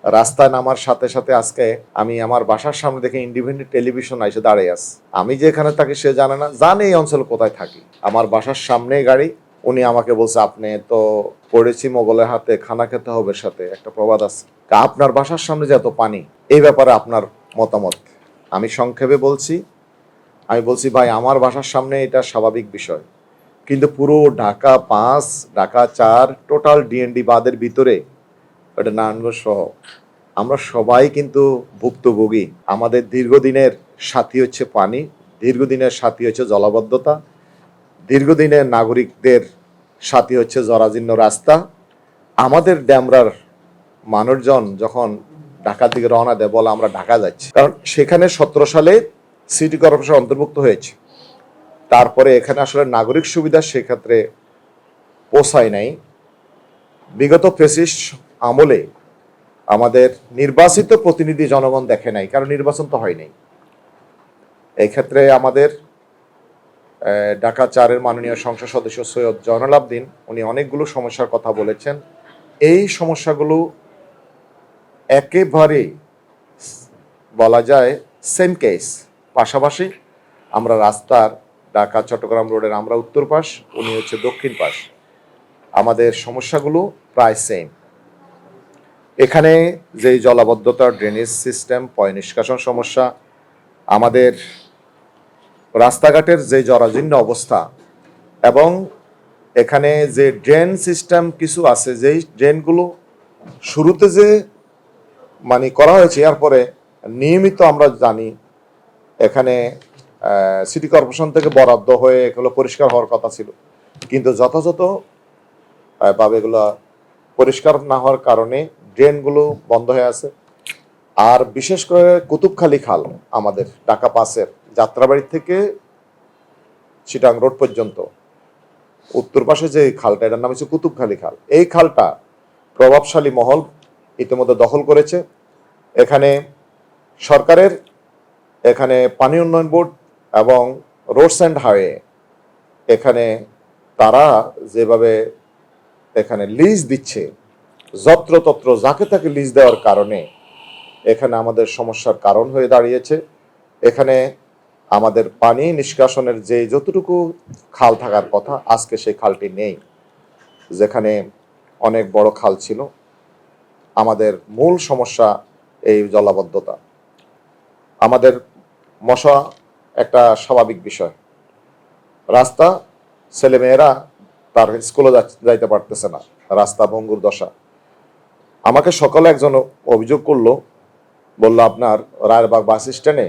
রাস্তায় নামার সাথে সাথে আজকে আমি আমার বাসার সামনে দেখে ইন্ডিপেন্ডেন্ট টেলিভিশন এসে দাঁড়িয়ে আছে। আমি যে এখানে থাকি সে জানে না, জানে এই অঞ্চলে কোথায় থাকি। আমার বাসার সামনেই গাড়ি। উনি আমাকে বলছে, আপনি তো পড়েছি মোগলের হাতে, খানা খেতে হবে সাথে, একটা প্রবাদ আছে। আপনার বাসার সামনে যে এত পানি, এই ব্যাপারে আপনার মতামত। আমি সংক্ষেপে বলছি, আমি বলছি ভাই আমার বাসার সামনে এটা স্বাভাবিক বিষয়, কিন্তু পুরো ঢাকা 5, ঢাকা 4 টোটাল ডিএনডি বাদের ভিতরে এটা নারায়ণগঞ্জ সহ আমরা সবাই কিন্তু ভুক্তভোগী। আমাদের দীর্ঘদিনের সাথী হচ্ছে পানি, দীর্ঘদিনের সাথী হচ্ছে জলাবদ্ধতা, দীর্ঘদিনের নাগরিকদের সাথী হচ্ছে জরাজীর্ণ রাস্তা। আমাদের ড্যামরার মানুষজন যখন ঢাকার দিকে রওনা দেয় বলে আমরা ঢাকা যাচ্ছি, কারণ সেখানে 17 সালে সিটি কর্পোরেশন অন্তর্ভুক্ত হয়েছে। তারপরে এখানে আসলে নাগরিক সুবিধা সেক্ষেত্রে পৌঁছায় নাই। বিগত ফ্যাসিস্ট আমলে আমাদের নির্বাচিত প্রতিনিধি জনগণ দেখে নাই, কারণ নির্বাচন তো হয় নাই। এই ক্ষেত্রে আমাদের ঢাকা 4-এর মাননীয় সংসদ সদস্য সৈয়দ জয়নুল আবদিন উনি অনেকগুলো সমস্যার কথা বলেছেন। এই সমস্যাগুলো একেবারে বলা যায় সেম কেস, পাশাপাশি। আমরা রাস্তার ঢাকা-চট্টগ্রাম রোডের আমরা উত্তর পাশ, উনি হচ্ছে দক্ষিণ পাশ, আমাদের সমস্যাগুলো প্রায় সেম। এখানে যে জলাবদ্ধতা, ড্রেনেজ সিস্টেম, পয় নিষ্কাশন সমস্যা, আমাদের রাস্তাঘাটের যে জরাজীর্ণ অবস্থা, এবং এখানে যে ড্রেন সিস্টেম কিছু আছে, যেই ড্রেনগুলো শুরুতে যে মানে করা হয়েছে, এরপরে নিয়মিত আমরা জানি এখানে সিটি কর্পোরেশন থেকে বরাদ্দ হয়ে এগুলো পরিষ্কার হওয়ার কথা ছিল, কিন্তু যথাযথ ভাবে এগুলো পরিষ্কার না হওয়ার কারণে ড্রেনগুলো বন্ধ হয়ে আছে। আর বিশেষ করে কুতুবখালী খাল, আমাদের ঢাকা 5-এর যাত্রাবাড়ি থেকে চিটাং রোড পর্যন্ত উত্তর পাশে যে খালটা, এটার নাম হচ্ছে কুতুবখালী খাল। এই খালটা প্রভাবশালী মহল ইতিমধ্যে দখল করেছে। এখানে সরকারের, এখানে পানি উন্নয়ন বোর্ড এবং রোডস অ্যান্ড হাইওয়ে, এখানে তারা যেভাবে এখানে লিজ দিচ্ছে, যত্রতত্র যাকে তাকে লিজ দেওয়ার কারণে এখানে আমাদের সমস্যার কারণ হয়ে দাঁড়িয়েছে। এখানে আমাদের পানি নিষ্কাশনের যে যতটুকু খাল থাকার কথা, আজকে সেই খালটি নেই, যেখানে অনেক বড় খাল ছিল। আমাদের মূল সমস্যা এই জলাবদ্ধতা। আমাদের মশা একটা স্বাভাবিক বিষয়, রাস্তা, ছেলেমেয়েরা তার স্কুলে যাইতে পারতেছে না, রাস্তা ভঙ্গুর দশা। আমাকে সকালে একজন অভিযোগ করলো, বললো আপনার রায়েরবাগ বাস স্ট্যান্ডে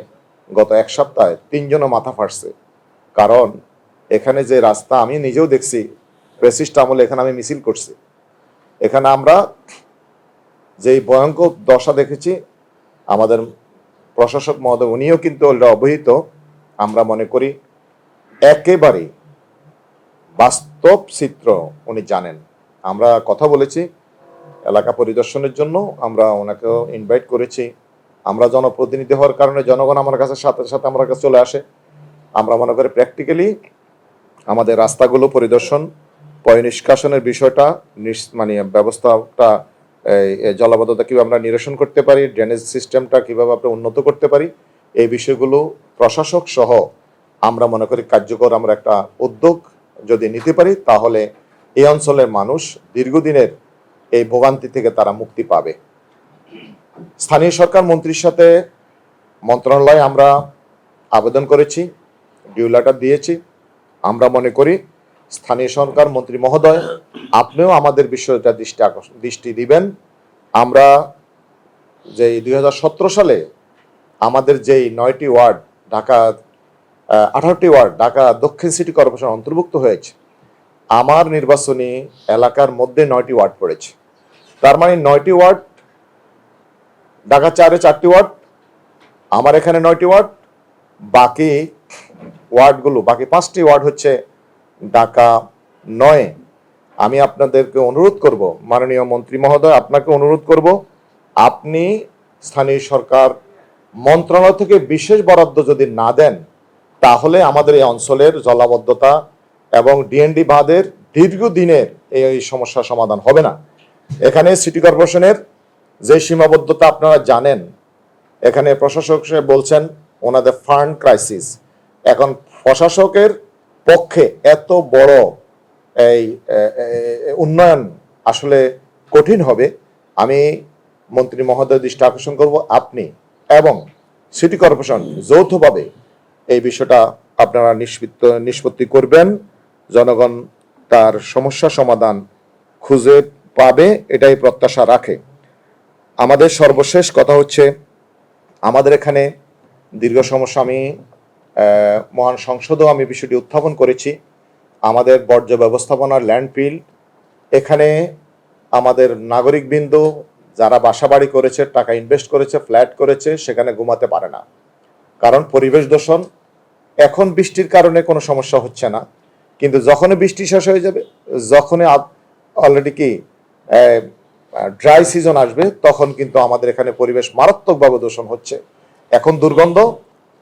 গত 1 সপ্তাহে 3 জনের মাথা ফাটছে। কারণ এখানে যে রাস্তা, আমি নিজেও দেখছি, ফ্যাসিস্ট আমলে এখানে আমি মিছিল করছি, এখানে আমরা যেই ভয়ঙ্কর দশা দেখেছি, আমাদের প্রশাসক মহোদয় উনিও কিন্তু অবহিত। আমরা মনে করি একেবারে বাস্তব চিত্র উনি জানেন। আমরা কথা বলেছি এলাকা পরিদর্শনের জন্য, আমরা ওনাকেও ইনভাইট করেছি। আমরা জনপ্রতিনিধি হওয়ার কারণে জনগণ আমার কাছে সাথে সাথে আমার কাছে চলে আসে। আমরা মনে করি প্র্যাকটিক্যালি আমাদের রাস্তাগুলো পরিদর্শন, পয় নিষ্কাশনের বিষয়টা, মানে ব্যবস্থাটা, জলাবদ্ধতা কীভাবে আমরা নিরসন করতে পারি, ড্রেনেজ সিস্টেমটা কীভাবে আমরা উন্নত করতে পারি, এই বিষয়গুলো প্রশাসক সহ আমরা মনে করি কার্যকর আমরা একটা উদ্যোগ যদি নিতে পারি, তাহলে এই অঞ্চলের মানুষ দীর্ঘদিনের এই ভোগান্তি থেকে তারা মুক্তি পাবে। স্থানীয় সরকার মন্ত্রীর সাথে মন্ত্রণালয়ে আমরা আবেদন করেছি, ডিউ লেটার দিয়েছি। আমরা মনে করি স্থানীয় সরকার মন্ত্রী মহোদয় আপনিও আমাদের বিষয়টা দৃষ্টি দিবেন। আমরা যে 2017 সালে আমাদের যেই 9টি ওয়ার্ড, ঢাকা 18টি ওয়ার্ড ঢাকা দক্ষিণ সিটি কর্পোরেশন অন্তর্ভুক্ত হয়েছে, আমার নির্বাচনী এলাকার মধ্যে 9টি ওয়ার্ড পড়েছে। তার মানে 9টি ওয়ার্ড, ঢাকা 4-এ 4টি ওয়ার্ড, আমার এখানে 9টি ওয়ার্ড, বাকি ওয়ার্ডগুলো, বাকি 5টি ওয়ার্ড হচ্ছে ঢাকা 9। আমি আপনাদেরকে অনুরোধ করব, মাননীয় মন্ত্রী মহোদয় আপনাকে অনুরোধ করব, আপনি স্থানীয় সরকার মন্ত্রণালয় থেকে বিশেষ বরাদ্দ যদি না দেন, তাহলে আমাদের এই অঞ্চলের জলাবদ্ধতা এবং ডিএনডি বাঁধের দীর্ঘদিনের এই সমস্যার সমাধান হবে না। এখানে সিটি কর্পোরেশনের যে সীমাবদ্ধতা আপনারা জানেন, এখানে প্রশাসক বলছেন ওনাদের ফান্ড ক্রাইসিস। এখন প্রশাসকের পক্ষে এত বড় এই উন্নয়ন আসলে কঠিন হবে। আমি মন্ত্রী মহোদয় দৃষ্টি আকর্ষণ করব, আপনি এবং সিটি কর্পোরেশন যৌথভাবে এই বিষয়টা আপনারা নিষ্পত্তি করবেন, জনগণ তার সমস্যা সমাধান খুঁজে পাবে, এটাই প্রত্যাশা রাখে। আমাদের সর্বশেষ কথা হচ্ছে, আমাদের এখানে দীর্ঘ সমস্যা, আমি মহান সংসদেও আমি বিষয়টি উত্থাপন করেছি। আমাদের বর্জ্য ব্যবস্থাপনার ল্যান্ডফিল, এখানে আমাদের নাগরিকবৃন্দ যারা বাসাবাড়ি করেছে, টাকা ইনভেস্ট করেছে, ফ্ল্যাট করেছে, সেখানে ঘুমাতে পারে না, কারণ পরিবেশ দূষণ। এখন বৃষ্টির কারণে কোনো সমস্যা হচ্ছে না, কিন্তু যখনই বৃষ্টি শেষ হয়ে যাবে, যখনই অলরেডি কি ড্রাই সিজন আসবে, তখন কিন্তু আমাদের এখানে পরিবেশ মারাত্মকভাবে দূষণ হচ্ছে। এখন দুর্গন্ধ,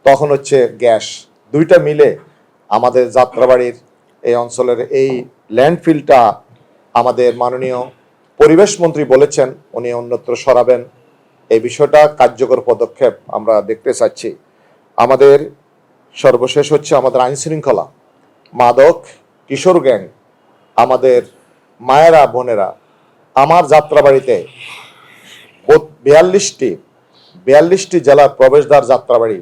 তখন হচ্ছে গ্যাস, দুইটা মিলে আমাদের যাত্রাবাড়ির এই অঞ্চলের এই ল্যান্ডফিলটা আমাদের মাননীয় পরিবেশ মন্ত্রী বলেছেন উনি অন্যত্র সরাবেন। এই বিষয়টা কার্যকর পদক্ষেপ আমরা দেখতে চাচ্ছি। আমাদের সর্বশেষ হচ্ছে আমাদের আইন শৃঙ্খলা, মাদক, কিশোর গ্যাং, আমাদের মায়েরা বোনেরা, আমার যাত্রাবাড়িতে 42টি জেলার প্রবেশদ্বার যাত্রাবাড়ি,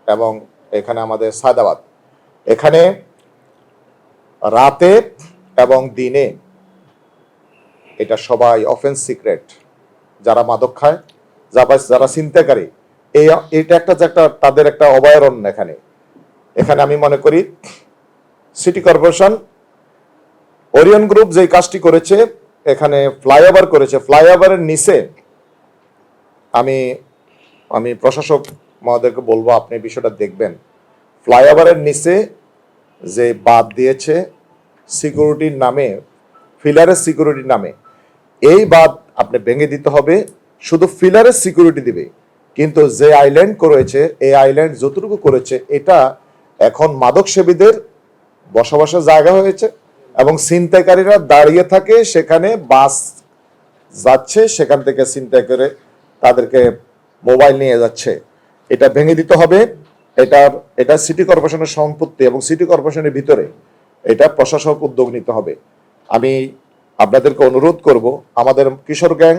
এবং এখানে আমাদের সায়দাবাদ, এখানে রাতে এবং দিনে, এটা সবাই অফেন্স সিক্রেট, যারা মাদক খায়, যারা ছিনতাইকারী, এটা একটা তাদের একটা অভয়ারণ্য। এখানে আমি মনে করি সিটি কর্পোরেশন, ওরিয়ন গ্রুপ যে কাজটি করেছে, এখানে ফ্লাইওভার করেছে, ফ্লাইওভারের নিচে আমি প্রশাসক মহোদয়কে বলবো আপনি বিষয়টা দেখবেন। ফ্লাইওভারের নিচে যে বাদ দিয়েছে সিকিউরিটির নামে, ফিলারের সিকিউরিটির নামে, এই বাদ আপনি ভেঙে দিতে হবে। শুধু ফিলারের সিকিউরিটি দিবে, কিন্তু যে আইল্যান্ড করেছে, এই আইল্যান্ড যতটুকু করেছে, এটা এখন মাদক সেবীদের বসবাসের জায়গা হয়েছে, এবং ছিনতাইকারীরা দাঁড়িয়ে থাকে সেখানে, বাস যাচ্ছে সেখান থেকে ছিনতাই করে তাদেরকে মোবাইল নিয়ে যাচ্ছে। এটা ভেঙে দিতে হবে। এটা সিটি কর্পোরেশনের সম্পত্তি, এবং সিটি কর্পোরেশনের ভিতরে এটা প্রশাসক উদ্যোগ নিতে হবে। আমি আপনাদেরকে অনুরোধ করব, আমাদের কিশোর গ্যাং,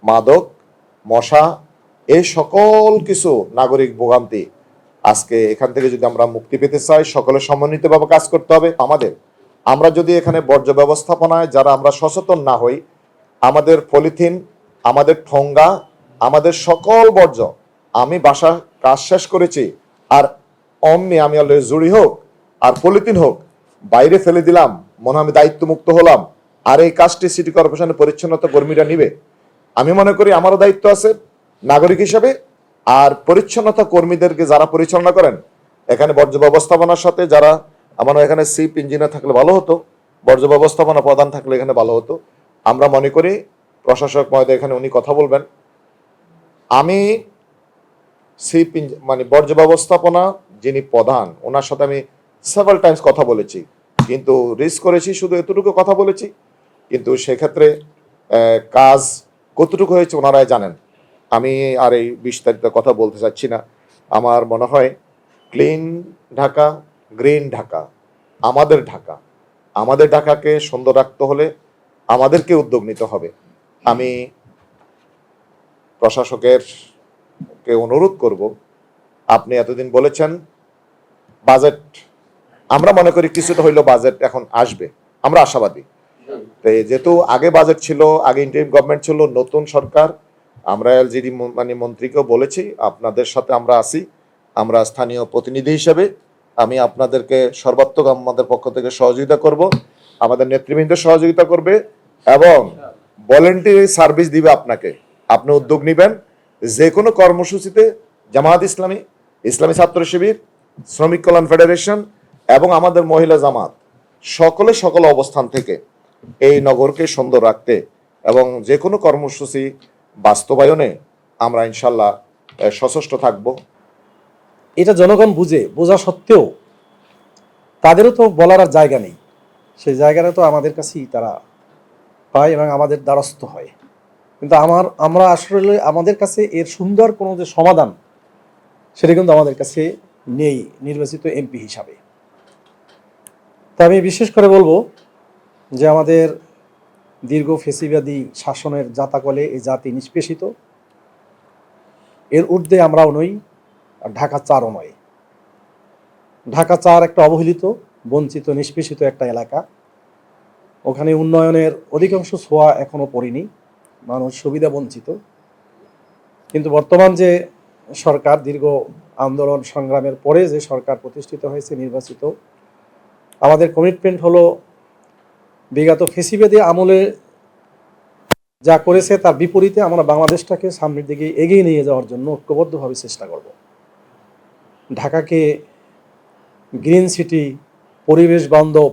মাদক, মশা, এই সকল কিছু নাগরিক ভোগান্তি, আজকে এখান থেকে যদি আমরা মুক্তি পেতে চাই, সকলে সমন্বিতভাবে কাজ করতে হবে। আমরা যদি এখানে বর্জ্য ব্যবস্থাপনায় যারা আমরা সচেতন না হই, আমাদের পলিথিন, আমাদের ঠোঙ্গা, আমাদের সকল বর্জ্য, আমি বাসা কাজ শেষ করেছি আর অমনি আমি অলরেডি জুড়ি হোক আর পলিথিন হোক বাইরে ফেলে দিলাম, মনে আমি দায়িত্ব মুক্ত হলাম, আর এই কাজটি সিটি কর্পোরেশনের পরিচ্ছন্নতা কর্মীরা নিবে। আমি মনে করি আমারও দায়িত্ব আছে নাগরিক হিসেবে, আর পরিচ্ছন্নতা কর্মীদেরকে যারা পরিচালনা করেন, এখানে বর্জ্য ব্যবস্থাপনার সাথে যারা, আমার এখানে চিফ ইঞ্জিনিয়ার থাকলে ভালো হতো, বর্জ্য ব্যবস্থাপনা প্রধান থাকলে এখানে ভালো হতো। আমরা মনে করি প্রশাসক মহোদয় এখানে উনি কথা বলবেন। আমি চিফ মানে বর্জ্য ব্যবস্থাপনা যিনি প্রধান, ওনার সাথে আমি সেভারাল টাইমস কথা বলেছি, কিন্তু রিস্ক করেছি, শুধু এতটুকু কথা বলেছি, কিন্তু সেক্ষেত্রে কাজ কতটুকু হয়েছে ওনারাই জানেন। আমি আর এই বিস্তারিত কথা বলতে চাচ্ছি না। আমার মনে হয় ক্লিন ঢাকা, গ্রিন ঢাকা, আমাদের ঢাকাকে সুন্দর রাখতে হলে আমাদেরকে উদ্যোগ নিতে হবে। আমি প্রশাসকের কে অনুরোধ করব, আপনি এতদিন বলেছেন বাজেট, আমরা মনে করি কিছুটা হইলো বাজেট এখন আসবে, আমরা আশাবাদী। যেহেতু আগে বাজেট ছিল, আগে ইন্টারিম গভর্নমেন্ট ছিল, নতুন সরকার, আমরা এলজিডি মানে মন্ত্রীকেও বলেছি আপনাদের সাথে আমরা আছি, আমরা স্থানীয় প্রতিনিধি হিসেবে আমি আপনাদেরকে সর্বাত্মক আমাদের পক্ষ থেকে সহযোগিতা করব, আমাদের নেতৃবৃন্দ সহযোগিতা করবে, এবং ভলেন্টারি সার্ভিস দিবে আপনাকে। আপনি উদ্যোগ নেবেন যে কোনো কর্মসূচিতে, জামায়াত ইসলামী, ইসলামী ছাত্র শিবির, শ্রমিক কল্যাণ ফেডারেশন এবং আমাদের মহিলা জামাত, সকল অবস্থান থেকে এই নগরকে সুন্দর রাখতে এবং যে কোনো কর্মসূচি বাস্তবায়নে আমরা ইনশাল্লাহ সচেষ্ট থাকব। এটা জনগণ বোঝা সত্ত্বেও তাদেরও তো বলার আর জায়গা নেই, সেই জায়গাটা তো আমাদের কাছেই তারা পায় এবং আমাদের দ্বারস্থ হয়। কিন্তু আমরা আসলে আমাদের কাছে এর সুন্দর কোনো যে সমাধান সেটা কিন্তু আমাদের কাছে নেই নির্বাচিত এমপি হিসাবে। তা আমি বিশেষ করে বলবো যে আমাদের দীর্ঘ ফেসিবাদী শাসনের জাতাকলে এই জাতি নিষ্পেষিত, এর ঊর্ধ্বে আমরাও নই, আর ঢাকা 4ও নয়। ঢাকা 4 একটা অবহেলিত, বঞ্চিত, নিষ্পেষিত একটা এলাকা। ওখানে উন্নয়নের অধিকাংশ ছোঁয়া এখনো পড়েনি, মানুষ সুবিধা বঞ্চিত। কিন্তু বর্তমান যে সরকার, দীর্ঘ আন্দোলন সংগ্রামের পরে যে সরকার প্রতিষ্ঠিত হয়েছে নির্বাচিত, আমাদের কমিটমেন্ট হলো বিগত ফেসিবাদী আমলে যা করেছে তার বিপরীতে আমরা বাংলাদেশটাকে সামনের দিকে এগিয়ে নিয়ে যাওয়ার জন্য ঐক্যবদ্ধভাবে চেষ্টা করব। ঢাকাকে গ্রিন সিটি, পরিবেশ বান্ধব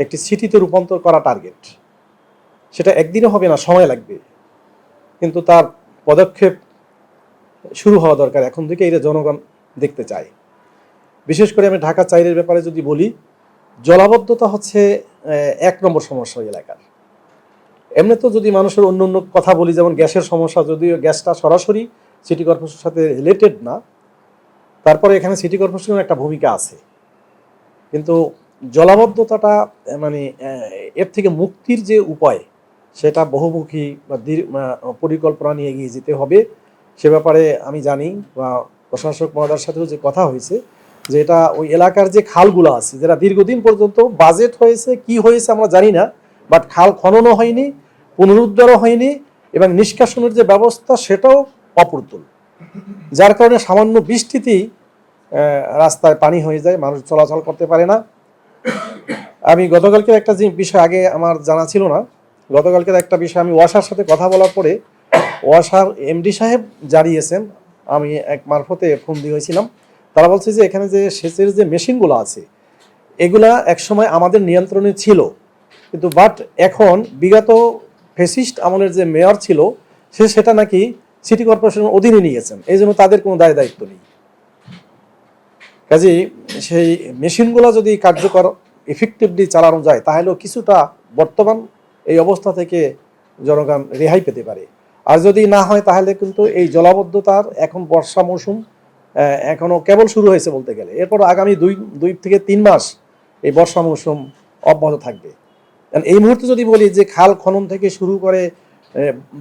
একটি সিটিতে রূপান্তর করা টার্গেট। সেটা একদিনে হবে না, সময় লাগবে, কিন্তু তার পদক্ষেপ শুরু হওয়া দরকার এখন থেকে। এটা জনগণ দেখতে চায়। বিশেষ করে আমি ঢাকা 4-এর ব্যাপারে যদি বলি, জলাবদ্ধতা হচ্ছে 1 নম্বর সমস্যা ওই এলাকার। এমনি তো যদি মানুষের অন্য অন্য কথা বলি, যেমন গ্যাসের সমস্যা, যদিও গ্যাসটা সরাসরি সিটি কর্পোরেশনের সাথে রিলেটেড না, তারপরে এখানে সিটি কর্পোরেশনের একটা ভূমিকা আছে। কিন্তু জলাবদ্ধতাটা মানে এর থেকে মুক্তির যে উপায়, সেটা বহুমুখী বা পরিকল্পনা নিয়ে এগিয়ে যেতে হবে। সে ব্যাপারে আমি জানি বা প্রশাসক মহোদয়ের সাথেও যে কথা হয়েছে, যে এটা ওই এলাকার যে খালগুলো আছে, যেটা দীর্ঘদিন পর্যন্ত বাজেট হয়েছে, কি হয়েছে আমরা জানি না, বাট খাল খননও হয়নি, পুনরুদ্ধারও হয়নি, এবং নিষ্কাশনের যে ব্যবস্থা সেটাও অপ্রতুল, যার কারণে সামান্য বৃষ্টিতেই রাস্তায় পানি হয়ে যায়, মানুষ চলাচল করতে পারে না। আমি গতকালকে একটা যে বিষয় আগে আমার জানা ছিল না, গতকালকের একটা বিষয় আমি ওয়াসার সাথে কথা বলার পরে ওয়াসার এমডি সাহেব জানিয়েছেন, আমি এক মারফতে ফোন দিয়েছিলাম, তারা বলছে যে এখানে যে সেচের যে মেশিনগুলো আছে এগুলা একসময় আমাদের নিয়ন্ত্রণে ছিল, কিন্তু বাট এখন বিগত ফেসিস্ট আমলের যে মেয়র ছিল সেটা নাকি সিটি কর্পোরেশনের অধীনে নিয়েছেন, এই জন্য তাদের কোনো দায় দায়িত্ব নেই। কাজেই সেই মেশিনগুলো যদি কার্যকর ইফেক্টিভলি চালানো যায়, তাহলেও কিছুটা বর্তমান এই অবস্থা থেকে জনগণ রেহাই পেতে পারে। আর যদি না হয় তাহলে কিন্তু এই জলাবদ্ধতার, এখন বর্ষা মৌসুম এখনো কেবল শুরু হয়েছে বলতে গেলে, এরপর আগামী 2 থেকে 3 মাস এই বর্ষা মৌসুম অব্যাহত থাকবে। এই মুহূর্তে যদি বলি যে খাল খনন থেকে শুরু করে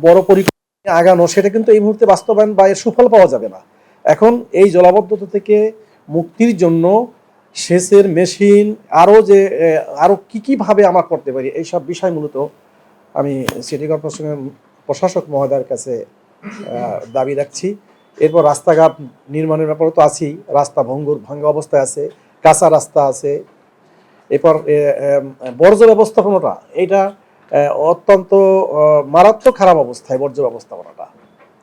বড় পরিকল্পনা আগানো, সেটা কিন্তু এই মুহূর্তে বাস্তবায়ন বা এর সুফল পাওয়া যাবে না। এখন এই জলাবদ্ধতা থেকে মুক্তির জন্য সেচের মেশিন, আরও কীভাবে আমরা করতে পারি, এইসব বিষয় মূলত আমি সিটি কর্পোরেশনের প্রশাসক মহোদয়ের কাছে দাবি রাখছি। এরপর রাস্তাঘাট নির্মাণের ব্যাপারে তো আছেই, রাস্তা ভাঙ্গা অবস্থায় আছে, কাঁচা রাস্তা আছে। এরপর বর্জ্য ব্যবস্থাপনাটা, এটা অত্যন্ত মারাত্মক খারাপ অবস্থায় বর্জ্য ব্যবস্থাপনাটা।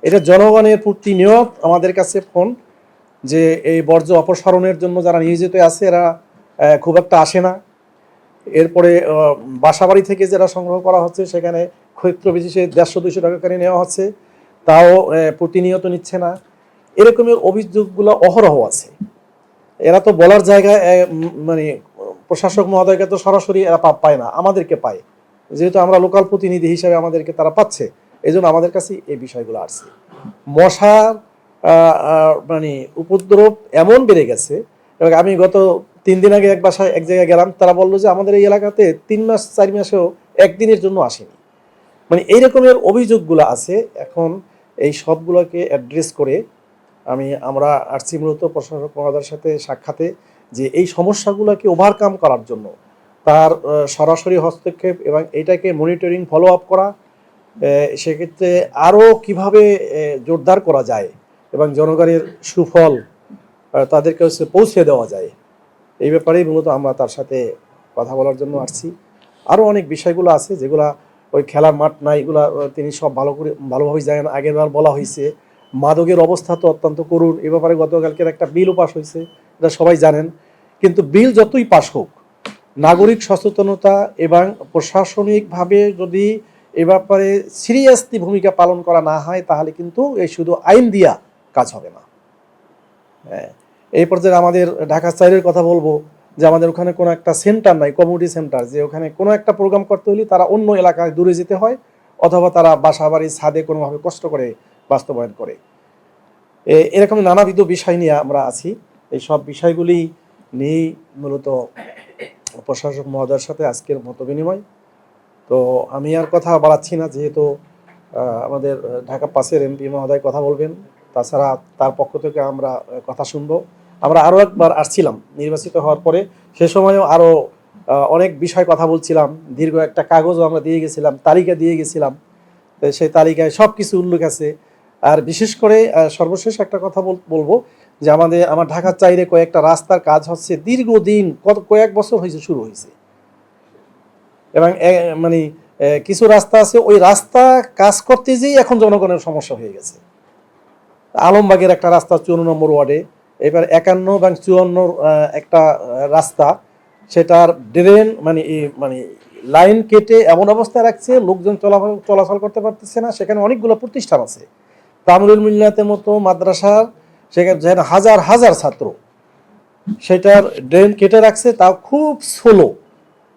এটা জনগণের প্রতিনিয়ত আমাদের কাছে ফোন যে এই বর্জ্য অপসারণের জন্য যারা নিয়োজিত আছে এরা খুব একটা আসে না। এরপরে বাসাবাড়ি থেকে যেটা সংগ্রহ করা হচ্ছে সেখানে ক্ষেত্র বিশেষে 150-200 টাকা করে নেওয়া হচ্ছে, তাও প্রতিনিয়ত নিচ্ছে না। এরকমের অভিযোগগুলো অহরহ আছে। এরা তো বলার জায়গায় মানে প্রশাসক মহোদয়কে তো সরাসরি এরা পায় না, আমাদেরকে পায়, যেহেতু আমরা লোকাল প্রতিনিধি হিসাবে আমাদেরকে তারা পাচ্ছে, এই জন্য আমাদের কাছে এই বিষয়গুলো আসছে। মশার মানে উপদ্রব এমন বেড়ে গেছে, এবং আমি গত 3 দিন আগে এক জায়গায় গেলাম, তারা বললো যে আমাদের এই এলাকাতে 3 মাস 4 মাসেও একদিনের জন্য আসেনি। মানে এই রকমের অভিযোগগুলো আছে। এখন এই সবগুলোকে অ্যাড্রেস করে আমরা আসছি মূলত প্রশাসক মহোদয়ের সাথে সাক্ষাতে, যে এই সমস্যাগুলোকে ওভারকাম করার জন্য তার সরাসরি হস্তক্ষেপ এবং এটাকে মনিটরিং ফলো আপ করা, সেক্ষেত্রে আরও কিভাবে জোরদার করা যায় এবং জনগণের সুফল তাদের কাছে পৌঁছে দেওয়া যায়, এই ব্যাপারেই মূলত আমরা তার সাথে কথা বলার জন্য আসছি। আরও অনেক বিষয়গুলো আছে যেগুলা, ওই খেলার মাঠ নাই, এগুলা তিনি সব ভালোভাবে জানেন। আগেরবার বলা হয়েছে মাদকের অবস্থা তো অত্যন্ত করুণ, এ ব্যাপারে গতকালকের একটা বিলও পাস হয়েছে, এটা সবাই জানেন। কিন্তু বিল যতই পাস হোক, নাগরিক সচেতনতা এবং প্রশাসনিকভাবে যদি এ ব্যাপারে সিরিয়াসলি ভূমিকা পালন করা না হয়, তাহলে কিন্তু এই শুধু আইন দিয়া কাজ হবে না। হ্যাঁ, এই পর্যায়ে আমাদের ঢাকা 4-এর কথা বলবো, যে আমাদের ওখানে কোনো একটা সেন্টার নাই, কমিউনিটি সেন্টার, যে ওখানে কোনো একটা প্রোগ্রাম করতে হলে তারা অন্য এলাকায় দূরে যেতে হয়, অথবা তারা বাসা বাড়ি ছাদে কোনোভাবে কষ্ট করে বাস্তবায়ন করে। এরকম নানাবিধ বিষয় নিয়ে আমরা আছি। এই সব বিষয়গুলি নিয়েই মূলত প্রশাসক মহোদয়ের সাথে আজকের মত বিনিময়। তো আমি আর কথা বাড়াচ্ছি না, যেহেতু আমাদের ঢাকা পাসের এমপি মহোদয় কথা বলবেন, তাছাড়া তার পক্ষ থেকে আমরা কথা শুনবো। আমরা আরও একবার আসছিলাম নির্বাচিত হওয়ার পরে, সে সময়ও আরও অনেক বিষয় কথা বলছিলাম, দীর্ঘ একটা কাগজও আমরা দিয়ে গেছিলাম, তালিকা দিয়ে গেছিলাম। তো সেই তালিকায় সব কিছু উল্লেখ আছে। আর বিশেষ করে সর্বশেষ একটা কথা বলবো যে আমার ঢাকার চাইরে কয়েকটা রাস্তার কাজ হচ্ছে দীর্ঘদিন, কয়েক বছর হয়েছে শুরু হয়েছে, এবং মানে কিছু রাস্তা আছে ওই রাস্তা কাজ করতে যেই এখন জনগণের সমস্যা হয়ে গেছে। আলমবাগের একটা রাস্তা 54 নম্বর ওয়ার্ডে, এবার 51 এবং 54 একটা রাস্তা, সেটার ড্রেন মানে লাইন কেটে এমন অবস্থায় রাখছে লোকজন চলাচল করতে পারতেছে না। সেখানে অনেকগুলো প্রতিষ্ঠান আছে, তামিলুল মিল্লাতের মতো মাদ্রাসার, সেখানে হাজার হাজার ছাত্র, সেটার ড্রেন কেটে রাখছে, তাও খুব স্লো,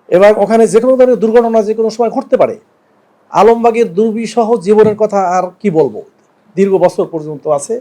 এবং ওখানে যে কোনো ধরনের দুর্ঘটনা যে কোনো সময় ঘটতে পারে। আলমবাগের দুর্বিষহ জীবনের কথা আর কি বলবো, দীর্ঘ বছর পর্যন্ত আছে।